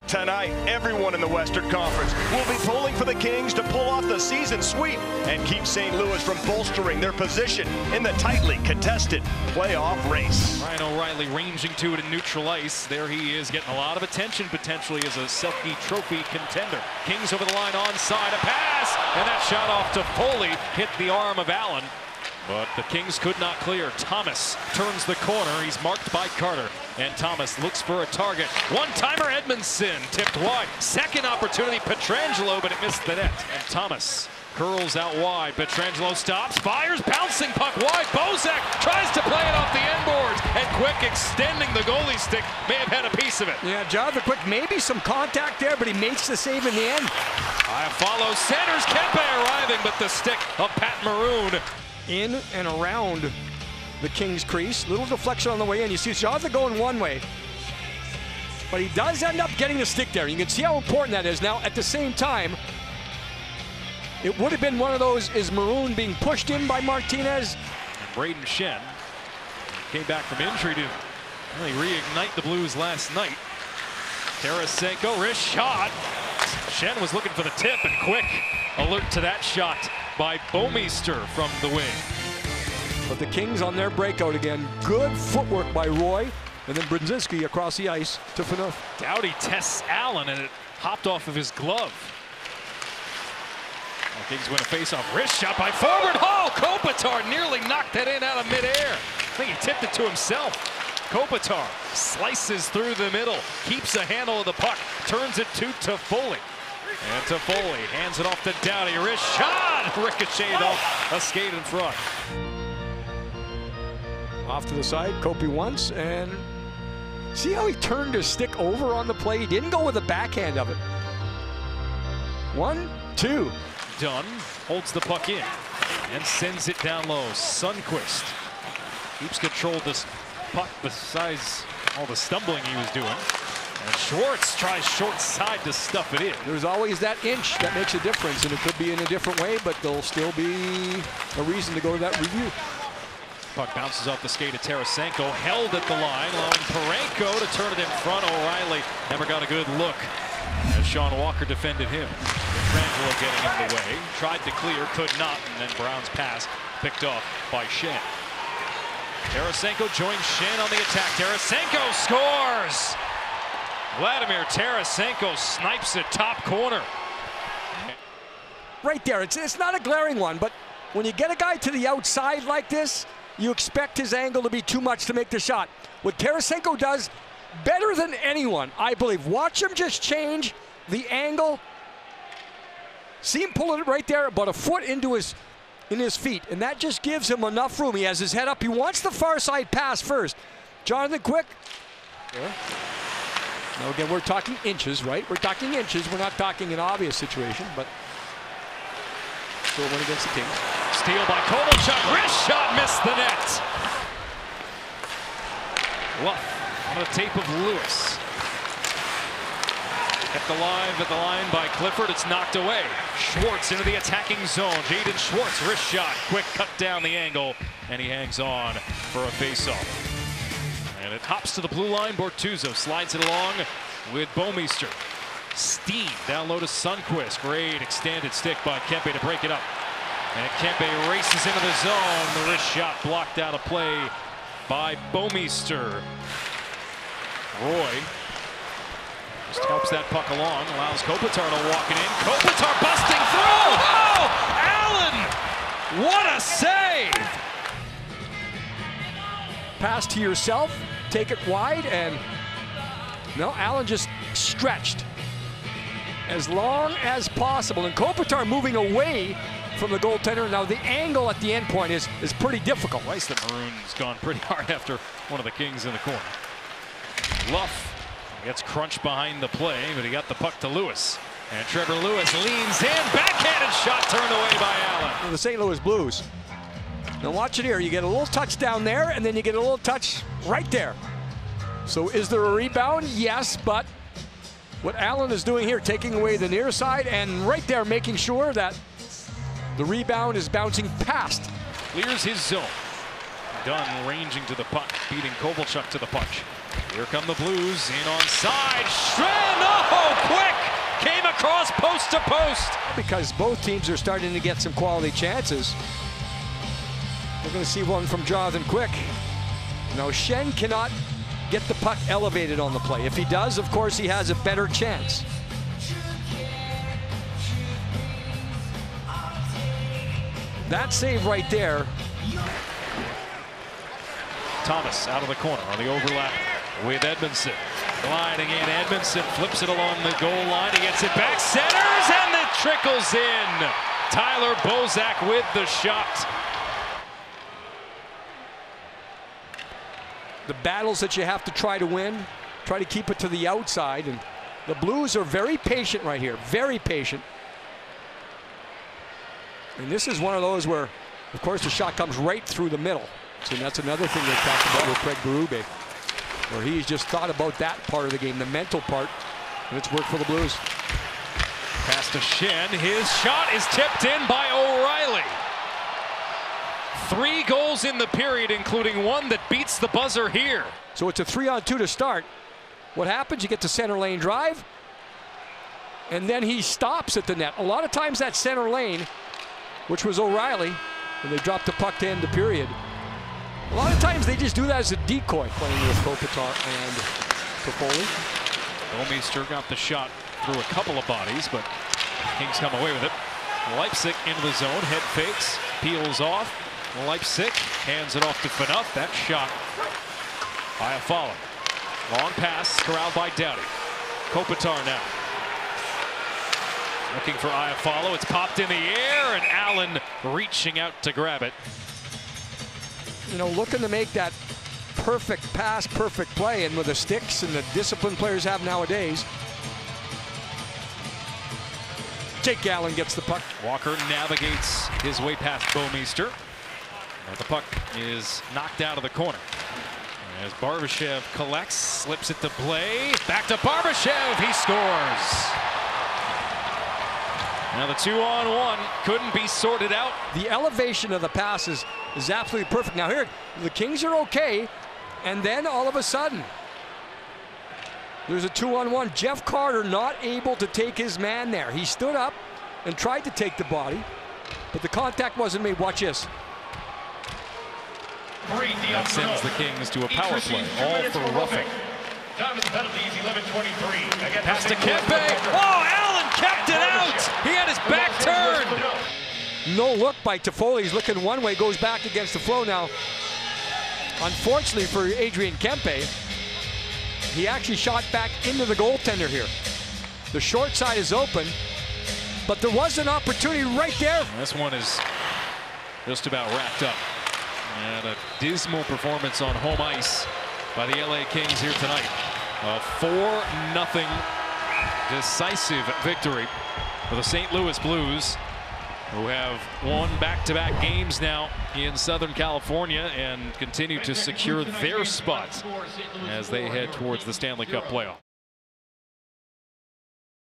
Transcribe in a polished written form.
Tonight, everyone in the Western Conference will be pulling for the Kings to pull off the season sweep and keep St. Louis from bolstering their position in the tightly contested playoff race. Ryan O'Reilly ranging to it in neutral ice. There he is, getting a lot of attention potentially as a Selke Trophy contender. Kings over the line onside, a pass, and that shot off to Foley hit the arm of Allen. But the Kings could not clear. Thomas turns the corner. He's marked by Carter. And Thomas looks for a target. One-timer Edmondson tipped wide. Second opportunity, Pietrangelo, but it missed the net. And Thomas curls out wide. Pietrangelo stops, fires, bouncing puck wide. Bozak tries to play it off the end boards. And Quick extending the goalie stick. May have had a piece of it. Yeah, Jonathan Quick, maybe some contact there, but he makes the save in the end. Follow centers, Kempe arriving, but the stick of Pat Maroon. In and around the Kings crease. Little deflection on the way in. You see Jonathan going one way, but he does end up getting the stick there. You can see how important that is. Now, at the same time, it would have been one of those, is Maroon being pushed in by Martinez? Braden Shen came back from injury to really reignite the Blues last night. Tarasenko, wrist shot. Shen was looking for the tip, and Quick alert to that shot by Bouwmeester from the wing. But the Kings on their breakout again. Good footwork by Roy, and then Brzezinski across the ice to Phaneuf. Doughty tests Allen, and it hopped off of his glove. The Kings win a faceoff. Wrist shot by forward Hall. Kopitar nearly knocked that in out of midair. I think he tipped it to himself. Kopitar slices through the middle, keeps a handle of the puck, turns it to Toffoli. And Toffoli hands it off to Doughty. Wrist shot! Ricocheted off a skate in front. Off to the side, Kopi once, and see how he turned his stick over on the play? He didn't go with the backhand of it. 1, 2. Dunn holds the puck in and sends it down low. Sundqvist keeps control of this puck besides all the stumbling he was doing. And Schwartz tries short side to stuff it in. There's always that inch that makes a difference, and it could be in a different way, but there'll still be a reason to go to that review. Puck bounces off the skate of Tarasenko, held at the line, allowing Parayko to turn it in front. O'Reilly never got a good look as Sean Walker defended him. Pietrangelo getting in the way, tried to clear, could not, and then Brown's pass picked off by Shen. Tarasenko joins Shen on the attack. Tarasenko scores! Vladimir Tarasenko snipes it top corner. Right there, it's not a glaring one, but when you get a guy to the outside like this, you expect his angle to be too much to make the shot. What Tarasenko does better than anyone, I believe. Watch him just change the angle. See him pulling it right there, about a foot into his feet, and that just gives him enough room. He has his head up. He wants the far side pass first. Jonathan Quick. Yeah. Now again, we're talking inches, right? We're talking inches. We're not talking an obvious situation, but still one against the Kings. Steal by Kovalchuk. Wrist shot, missed the net. Luff on the tape of Lewis. Kept alive at the line by Clifford. It's knocked away. Schwartz into the attacking zone. Jaden Schwartz, wrist shot. Quick cut down the angle, and he hangs on for a faceoff. And it hops to the blue line. Bortuzzo slides it along with Bouwmeester. Steen down low to Sundqvist. Great extended stick by Kempe to break it up. And Kempe races into the zone. The wrist shot blocked out of play by Bouwmeester. Roy just helps that puck along, allows Kopitar to walk it in. Kopitar busting through! Oh! Allen! What a save! Pass to yourself, take it wide, and no, Allen just stretched as long as possible. And Kopitar moving away from the goaltender. Now the angle at the end point is pretty difficult. Twice that Maroon's gone pretty hard after one of the Kings in the corner. Luff gets crunched behind the play, but he got the puck to Lewis. And Trevor Lewis leans in, backhanded shot turned away by Allen. The St. Louis Blues. Now watch it here. You get a little touch down there, and then you get a little touch right there. So is there a rebound? Yes, but what Allen is doing here, taking away the near side, and right there making sure that the rebound is bouncing past. Clears his zone. Dunn ranging to the puck, beating Kovalchuk to the punch. Here come the Blues, in on side. Schenn, oh, quick! Came across post to post. Because both teams are starting to get some quality chances. We're going to see one from Jonathan Quick. Now, Schenn cannot get the puck elevated on the play. If he does, of course, he has a better chance. That save right there. Thomas out of the corner on the overlap with Edmondson. Gliding in, Edmondson flips it along the goal line. He gets it back, centers, and it trickles in. Tyler Bozak with the shot. The battles that you have to try to win, try to keep it to the outside, and the Blues are very patient right here, very patient. And this is one of those where, of course, the shot comes right through the middle. So that's another thing they talked about with Craig Berube, where he's just thought about that part of the game, the mental part, and it's worked for the Blues. Pass to Schenn. His shot is tipped in by O'Reilly. 3 goals in the period, including one that beats the buzzer here. So it's a 3-on-2 to start. What happens? You get to center lane drive, and then he stops at the net. A lot of times that center lane, which was O'Reilly, and they dropped the puck to end the period. A lot of times they just do that as a decoy, playing with Kopitar and Toffoli. Bouwmeester got the shot through a couple of bodies, but Kings come away with it. Leipzig into the zone, head fakes, peels off. Leipzig hands it off to Phaneuf. That shot by a follow. Long pass corralled by Doughty. Kopitar now. Looking for Iafallo. It's popped in the air, and Allen reaching out to grab it. You know, looking to make that perfect pass, perfect play, and with the sticks and the discipline players have nowadays. Jake Allen gets the puck. Walker navigates his way past Bouwmeester. The puck is knocked out of the corner. As Barbashev collects, slips it to play. Back to Barbashev. He scores. Now the 2-on-1 couldn't be sorted out. The elevation of the passes is absolutely perfect. Now here, the Kings are okay, and then all of a sudden, there's a 2-on-1. Jeff Carter not able to take his man there. He stood up and tried to take the body, but the contact wasn't made. Watch this. That sends the Kings to a power play, all for roughing. Pass to Kempe. Oh, Allen kept it out. He had his back turned. No look by Toffoli. He's looking one way, goes back against the flow now. Unfortunately for Adrian Kempe, he actually shot back into the goaltender here. The short side is open, but there was an opportunity right there. This one is just about wrapped up. And a dismal performance on home ice by the LA Kings here tonight. A 4-0 decisive victory for the St. Louis Blues, who have won back-to-back games now in Southern California and continue to secure their spot as they head towards the Stanley Cup playoff.